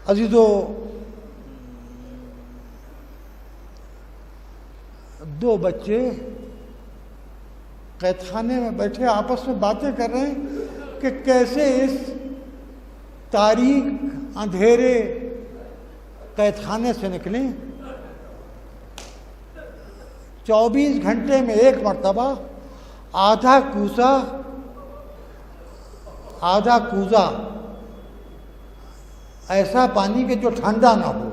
अजीजों, दो बच्चे कैदखाने में बैठे आपस में बातें कर रहे हैं कि कैसे इस तारीक अंधेरे कैदखाने से निकलें। 24 घंटे में एक मर्तबा आधा कूजा ऐसा पानी के जो ठंडा ना हो,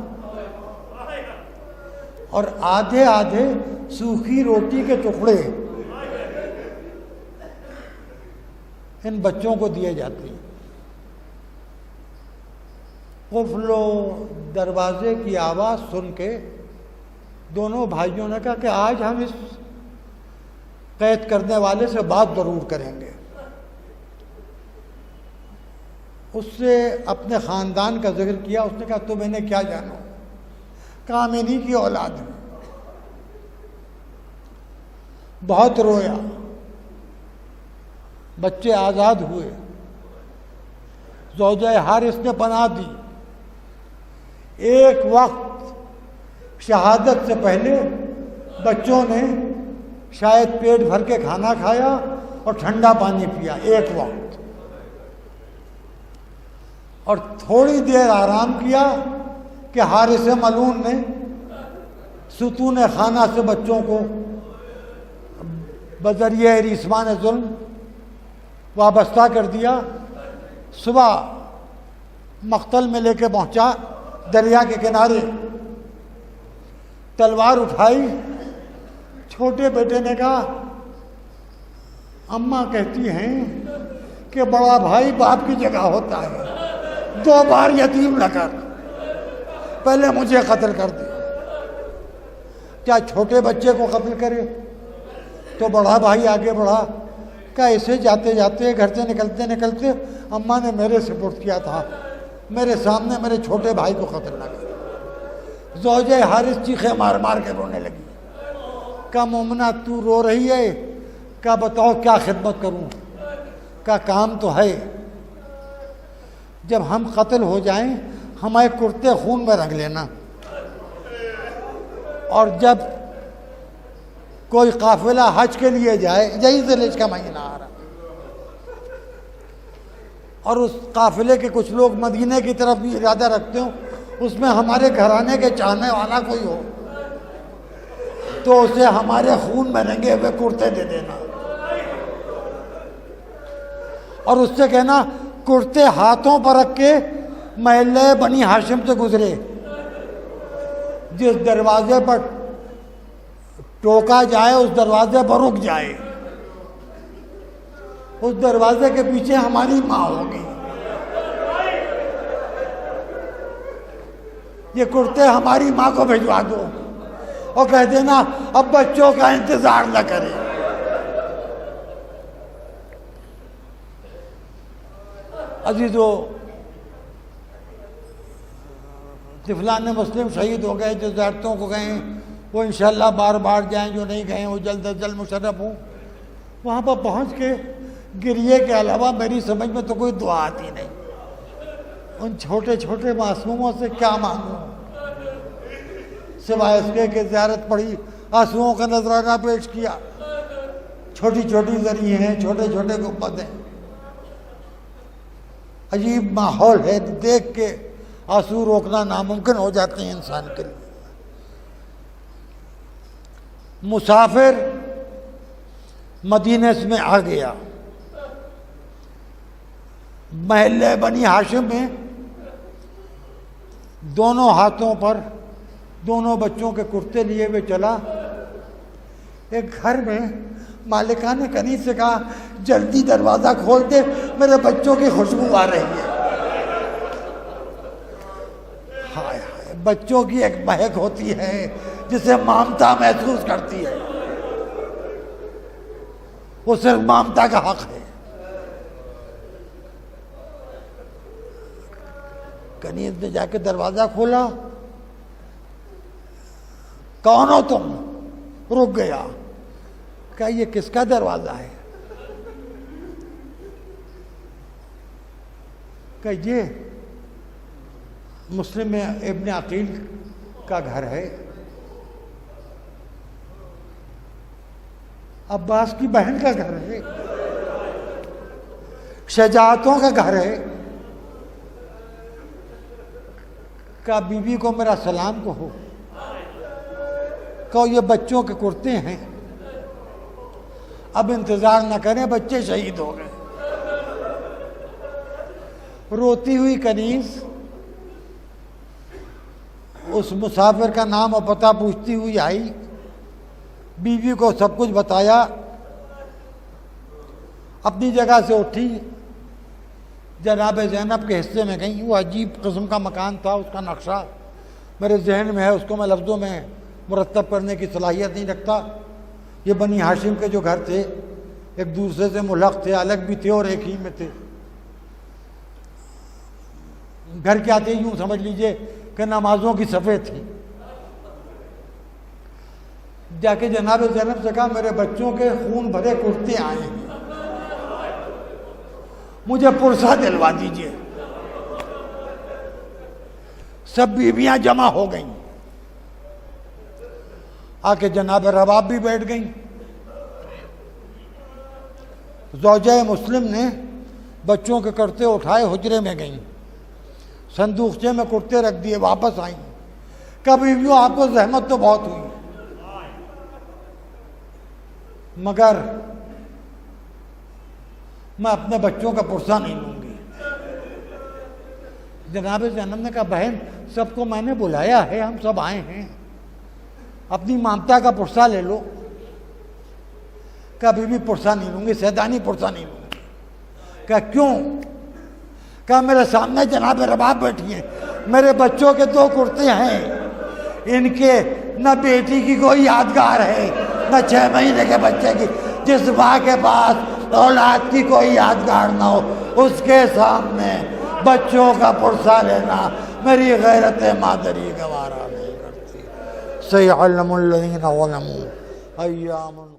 और आधे आधे सूखी रोटी के टुकड़े इन बच्चों को दिए जाते हैं। कुफलो दरवाजे की आवाज़ सुन के दोनों भाइयों ने कहा कि आज हम इस कैद करने वाले से बात ज़रूर करेंगे। उससे अपने ख़ानदान का जिक्र किया। उसने कहा तुम इन्हें क्या जानो, कहा हम इन्हीं की औलाद है। बहुत रोया, बच्चे आज़ाद हुए, ज़ौजा हारिस ने पनाह दी। एक वक्त शहादत से पहले बच्चों ने शायद पेट भर के खाना खाया और ठंडा पानी पिया एक वक्त, और थोड़ी देर आराम किया कि हारिस मलून ने सुतून खाना से बच्चों को बजरिए रिस्मान जुल्म वाबस्ता कर दिया। सुबह मख्तल में लेके पहुंचा, दरिया के किनारे तलवार उठाई। छोटे बेटे ने कहा अम्मा कहती हैं कि बड़ा भाई बाप की जगह होता है, 2 बार यतीम न कर, पहले मुझे कत्ल कर दे। क्या छोटे बच्चे को कत्ल करे? तो बड़ा भाई आगे बढ़ा, क्या ऐसे जाते जाते घर से निकलते निकलते अम्मा ने मेरे सुपुर्द किया था, मेरे सामने मेरे छोटे भाई को कत्ल न कर। ज़ौजे हारिस चीखे मार मार के रोने लगी। क्या मोमना तू रो रही है? क्या बताओ क्या खिदमत करूं? क्या काम तो है, जब हम कत्ल हो जाएं हमारे कुर्ते खून में रंग लेना, और जब कोई काफिला हज के लिए जाए, यही ज़िलहिज का महीना आ रहा, और उस काफिले के कुछ लोग मदीने की तरफ भी इरादा रखते हो, उसमें हमारे घराने के चाहने वाला कोई हो तो उसे हमारे खून में रंगे हुए कुर्ते दे देना, और उससे कहना कुर्ते हाथों पर रख के महल्ले बनी हाशिम से गुजरे, जिस दरवाजे पर टोका जाए उस दरवाजे पर रुक जाए, उस दरवाजे के पीछे हमारी माँ होगी। ये कुर्ते हमारी माँ को भिजवा दो और कह देना अब बच्चों का इंतजार न करें। अजीजों, तिफलान मुस्लिम शहीद हो गए, जो ज़ियारतों को गए वो इंशाअल्लाह बार बार जाएं, जो नहीं गए वो जल्द अज जल्द मुशर्रफ हों। वहाँ पर पहुँच के गिरिए के अलावा मेरी समझ में तो कोई दुआ आती नहीं। उन छोटे छोटे मासूमों से क्या मांगूं, सिवाय इसके कि ज़ियारत पढ़ी, आंसुओं का नजराना पेश किया। छोटी छोटी जरिए हैं, छोटे छोटे गुंबद हैं, अजीब माहौल है, देख के आंसू रोकना नामुमकिन हो जाते हैं इंसान के लिए। मुसाफिर मदीने में आ गया, महल्ले बनी हाशिम में दोनों हाथों पर दोनों बच्चों के कुर्ते लिए हुए चला। एक घर में मालिका ने कनीज से कहा जल्दी दरवाज़ा खोल दे, मेरे बच्चों की खुशबू आ रही है। हाय हाय, बच्चों की एक महक होती है जिसे ममता महसूस करती है, वो सिर्फ ममता का हक है। कनीज ने जाके दरवाजा खोला, कौन हो तुम? रुक गया, क्या ये किसका दरवाजा है? क्या ये? मुस्लिम में इब्न अकील का घर है, अब्बास की बहन का घर है, शजाअतों का घर है। का बीवी को मेरा सलाम कहो ये बच्चों के कुर्ते हैं, अब इंतजार न करें, बच्चे शहीद हो गए। रोती हुई कनीज उस मुसाफिर का नाम और पता पूछती हुई आई, बीवी को सब कुछ बताया, अपनी जगह से उठी, जनाब ज़ैनब के हिस्से में गई। वो अजीब किस्म का मकान था, उसका नक्शा मेरे जहन में है, उसको मैं लफ्ज़ों में मुरतब करने की सलाहियत नहीं रखता। ये बनी हाशिम के जो घर थे एक दूसरे से मुल्हक थे, अलग भी थे और एक ही में थे। घर क्या थे, यूँ समझ लीजिए कि नमाजों की सफ़े थी। जाके जनाब ज़ैनब से कहा मेरे बच्चों के खून भरे कुर्ते आए हैं, मुझे पुरसा दिलवा दीजिए। सब बीवियां जमा हो गईं, आके जनाब रबाब भी बैठ गईं। ज़ौजा मुस्लिम ने बच्चों के कुर्ते उठाए, हुजरे में गईं, संदूकचे में कुर्ते रख दिए, वापस आईं। कभी भी आपको जहमत तो बहुत हुई, मगर मैं अपने बच्चों का पुरसा नहीं लूंगी। जनाब ज़ैनब ने कहा बहन सबको मैंने बुलाया है, हम सब आए हैं, अपनी ममता का पुरसा ले लो। कभी भी पुरसा नहीं लूंगी, सैदानी पुरसा नहीं लूंगी। क्या क्यों? क्या मेरे सामने जनाब रबाब बैठी हैं, मेरे बच्चों के 2 कुर्ते हैं, इनके न बेटी की कोई यादगार है न 6 महीने के बच्चे की। जिस माँ के पास औलाद की कोई यादगार ना हो, उसके सामने बच्चों का पुरसा लेना मेरी गैरत मादरी गवारा नहीं करती। सयअलमुल्लज़ीना ज़लमू अय्यामुल